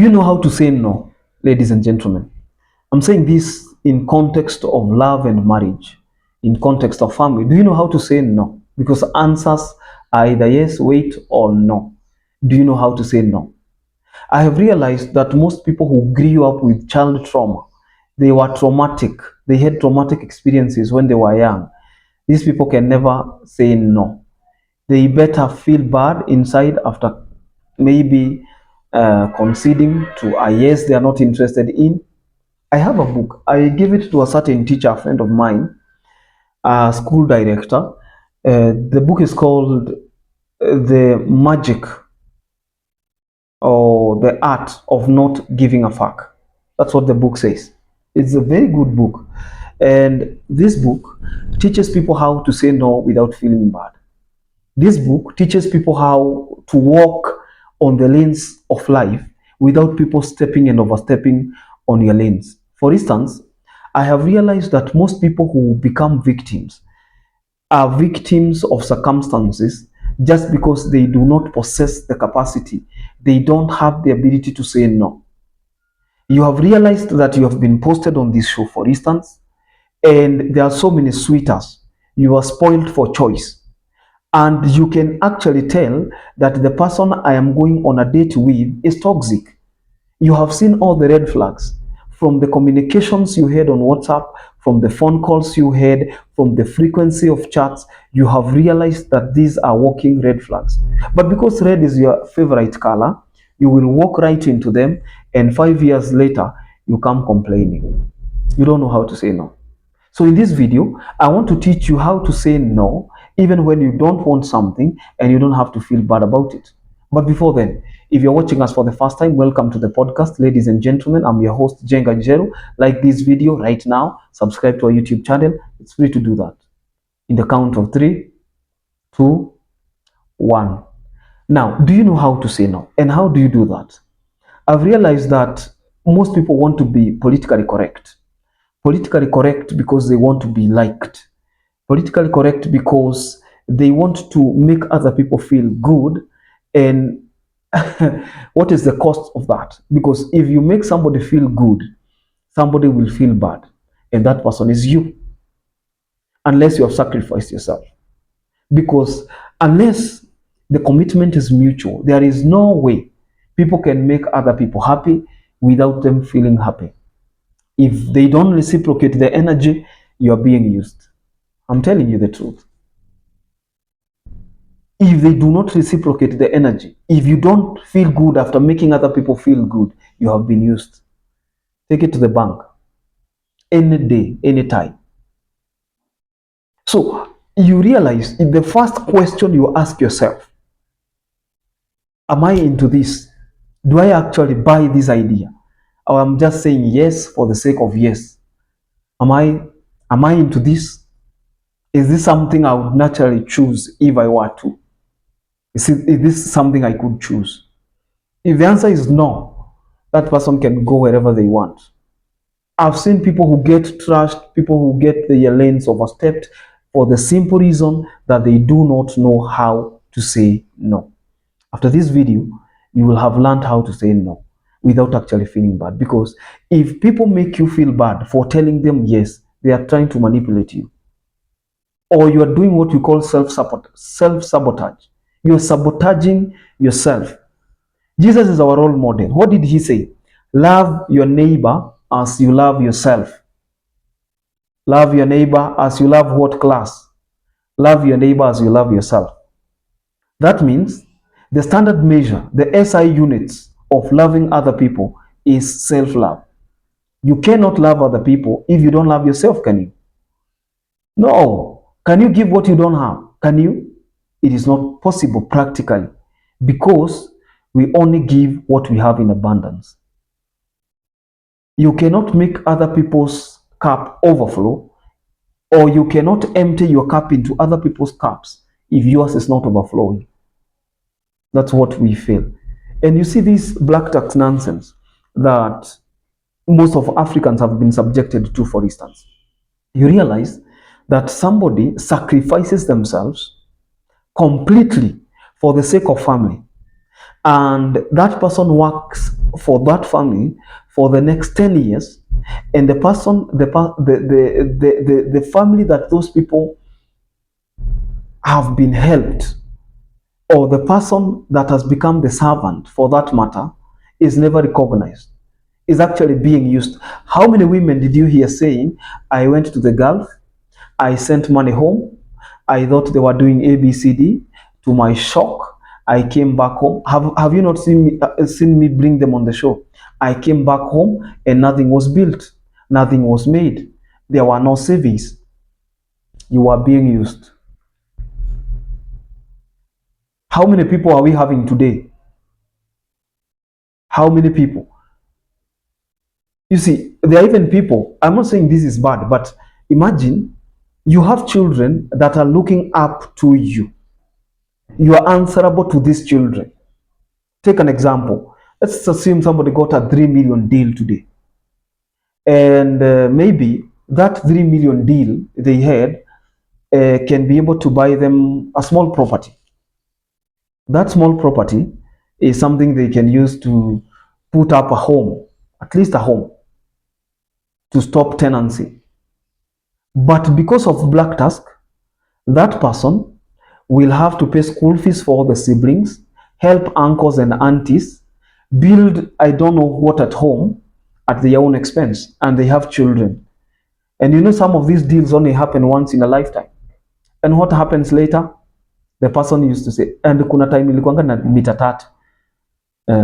you know how to say no, ladies and gentlemen? I'm saying this in context of love and marriage, in context of family. Do you know how to say no? Because answers are either yes, wait, or no. Do you know how to say no? I have realized that most people who grew up with child trauma, they were traumatic. They had traumatic experiences when they were young. These people can never say no. They better feel bad inside after maybe conceding to a yes they are not interested in. I have a book. I gave it to a certain teacher, a friend of mine, a school director. The book is called The Magic or The Art of Not Giving a Fuck. That's what the book says. It's a very good book. And this book teaches people how to say no without feeling bad. This book teaches people how to walk on the lanes of life without people stepping and overstepping on your lanes. For instance, I have realized that most people who become victims are victims of circumstances just because they do not possess the capacity. They don't have the ability to say no. You have realized that you have been posted on this show, for instance, and there are so many sweeters. You are spoiled for choice. And you can actually tell that the person I am going on a date with is toxic. You have seen all the red flags from the communications you had on WhatsApp, from the phone calls you had, from the frequency of chats. You have realized that these are walking red flags. But because red is your favorite color, you will walk right into them, and 5 years later, you come complaining. You don't know how to say no. So in this video, I want to teach you how to say no, even when you don't want something and you don't have to feel bad about it. But before then, if you're watching us for the first time, welcome to the podcast, ladies and gentlemen. I'm your host, Jenga Jero. Like this video right now, subscribe to our YouTube channel. It's free to do that. In the count of 3, 2, 1. Now, do you know how to say no? And how do you do that? I've realized that most people want to be politically correct. Politically correct because they want to be liked. Politically correct because they want to make other people feel good. And what is the cost of that? Because if you make somebody feel good, somebody will feel bad. And that person is you. Unless you have sacrificed yourself. Because unless the commitment is mutual, there is no way people can make other people happy without them feeling happy. If they don't reciprocate the energy, you are being used. I'm telling you the truth. If they do not reciprocate the energy, if you don't feel good after making other people feel good, you have been used. Take it to the bank. Any day, any time. So you realize the first question you ask yourself, am I into this? Do I actually buy this idea? Or I'm just saying yes for the sake of yes? Am I into this? Is this something I would naturally choose if I were to? Is this something I could choose? If the answer is no, that person can go wherever they want. I've seen people who get trashed, people who get their lanes overstepped for the simple reason that they do not know how to say no. After this video, you will have learned how to say no without actually feeling bad. Because if people make you feel bad for telling them yes, they are trying to manipulate you. Or you are doing what you call self-sabotage. You're sabotaging yourself. Jesus is our role model. What did he say? Love your neighbor as you love yourself. Love your neighbor as you love what class? Love your neighbor as you love yourself. That means the standard measure, the SI units of loving other people is self-love. You cannot love other people if you don't love yourself, can you? No. Can you give what you don't have? Can you? It is not possible practically because we only give what we have in abundance. You cannot make other people's cup overflow, or you cannot empty your cup into other people's cups if yours is not overflowing. That's what we feel. And you see this black tax nonsense that most of Africans have been subjected to, for instance. You realize that somebody sacrifices themselves completely for the sake of family, and that person works for that family for the next 10 years, and the person, the family that those people have been helped, or the person that has become the servant for that matter, is never recognized, is actually being used. How many women did you hear saying, I went to the Gulf, I sent money home, I thought they were doing ABCD, to my shock, I came back home. Have you not seen me bring them on the show? I came back home and nothing was built, nothing was made. There were no savings. You are being used. How many people are we having today? How many people? You see, there are even people, I'm not saying this is bad, but imagine you have children that are looking up to you. You are answerable to these children. Take an example. Let's assume somebody got a 3 million deal today. And maybe that 3 million deal they had can be able to buy them a small property. That small property is something they can use to put up a home, at least a home, to stop tenancy. But because of Black Task, that person will have to pay school fees for all the siblings, help uncles and aunties, build I don't know what at home at their own expense, and they have children. And you know, some of these deals only happen once in a lifetime. And what happens later? The person used to say, and kuna time ilikuanga na mita tatu.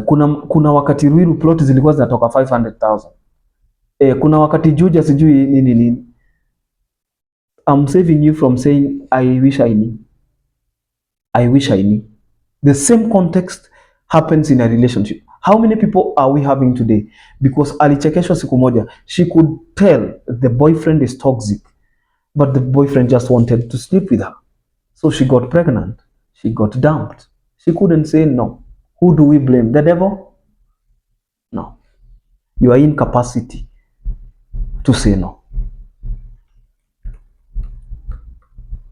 Kuna wakati Ruiru plot zilikuwa zinatoka 500,000. Kuna wakati Juja sijui nini. I'm saving you from saying I wish I knew. I wish I knew. The same context happens in a relationship. How many people are we having today? Because alichekeshwa siku moja, she could tell the boyfriend is toxic, but the boyfriend just wanted to sleep with her. So she got pregnant. She got dumped. She couldn't say no. Who do we blame? The devil? No. Your incapacity to say no.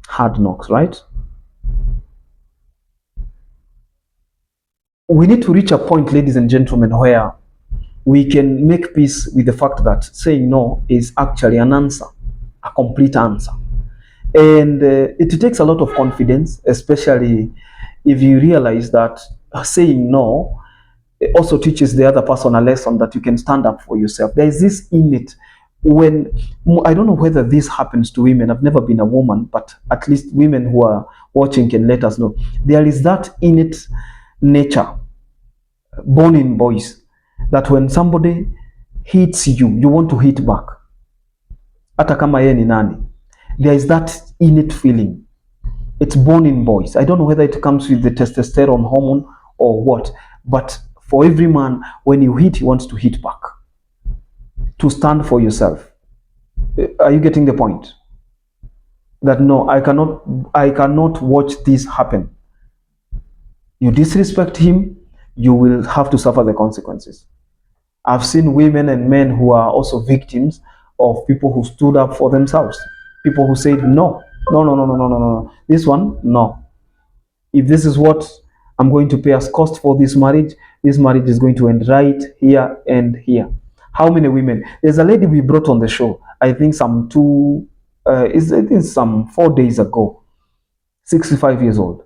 Hard knocks, right? We need to reach a point, ladies and gentlemen, where we can make peace with the fact that saying no is actually an answer, a complete answer. And it takes a lot of confidence, especially if you realize that saying no also teaches the other person a lesson that you can stand up for yourself. There is this in it. When I don't know whether this happens to women, I've never been a woman, but at least women who are watching can let us know. There is that innate nature, born in boys, that when somebody hits you, you want to hit back. Hata kama yeye ni nani. There is that innate feeling. It's born in boys. I don't know whether it comes with the testosterone hormone or what, but for every man, when you hit, he wants to hit back, to stand for yourself. Are you getting the point? That no, I cannot watch this happen. You disrespect him, you will have to suffer the consequences. I've seen women and men who are also victims of people who stood up for themselves. People who said, no, this one, no. If this is what I'm going to pay as cost for this marriage is going to end right here and here. How many women? There's a lady we brought on the show, I think some 4 days ago, 65 years old.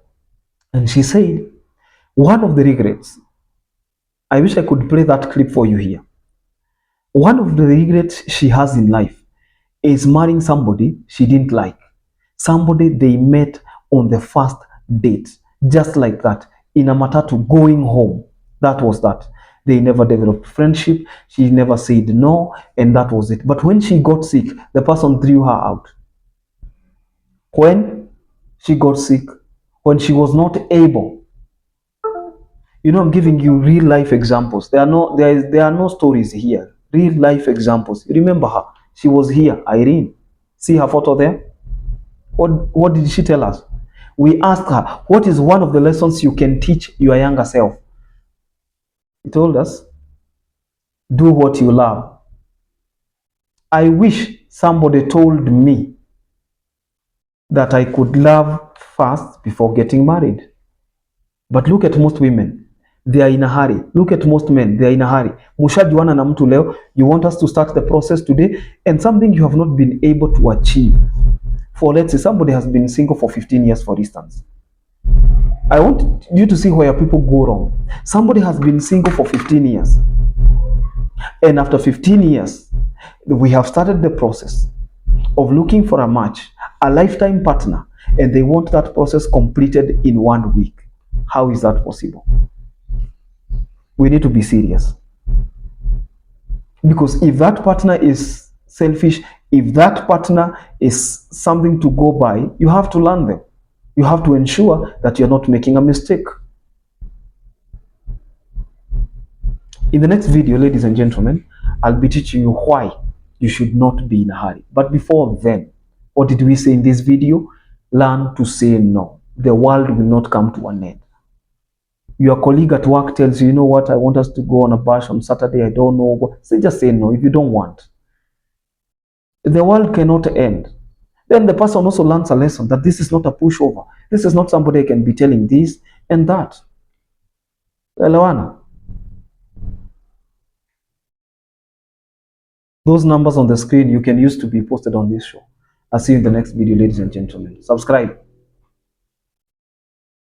And she said, one of the regrets, I wish I could play that clip for you here. One of the regrets she has in life is marrying somebody she didn't like. Somebody they met on the first date, just like that, in a matatu going home. That was that. They never developed friendship. She never said no, and that was it. But when she got sick, the person threw her out. When she got sick, when she was not able, you know, I'm giving you real life examples. There are no stories here. Real life examples. Remember her. She was here, Irene. See her photo there? What did she tell us? We asked her, what is one of the lessons you can teach your younger self? He told us, do what you love. I wish somebody told me that I could love first before getting married. But look at most women. They are in a hurry. Look at most men, they are in a hurry. Mushajuana na mtu leo, you want us to start the process today, and something you have not been able to achieve. For let's say somebody has been single for 15 years, for instance. I want you to see where people go wrong. Somebody has been single for 15 years. And after 15 years, we have started the process of looking for a match, a lifetime partner, and they want that process completed in 1 week. How is that possible? We need to be serious. Because if that partner is selfish, if that partner is something to go by, you have to learn them. You have to ensure that you're not making a mistake. In the next video, ladies and gentlemen, I'll be teaching you why you should not be in a hurry. But before then, what did we say in this video? Learn to say no. The world will not come to an end. Your colleague at work tells you, you know what, I want us to go on a bash on Saturday. I don't know. Say, just say no if you don't want. The world cannot end. Then the person also learns a lesson that this is not a pushover. This is not somebody I can be telling this and that. Elewana. Those numbers on the screen you can use to be posted on this show. I'll see you in the next video, ladies and gentlemen. Subscribe.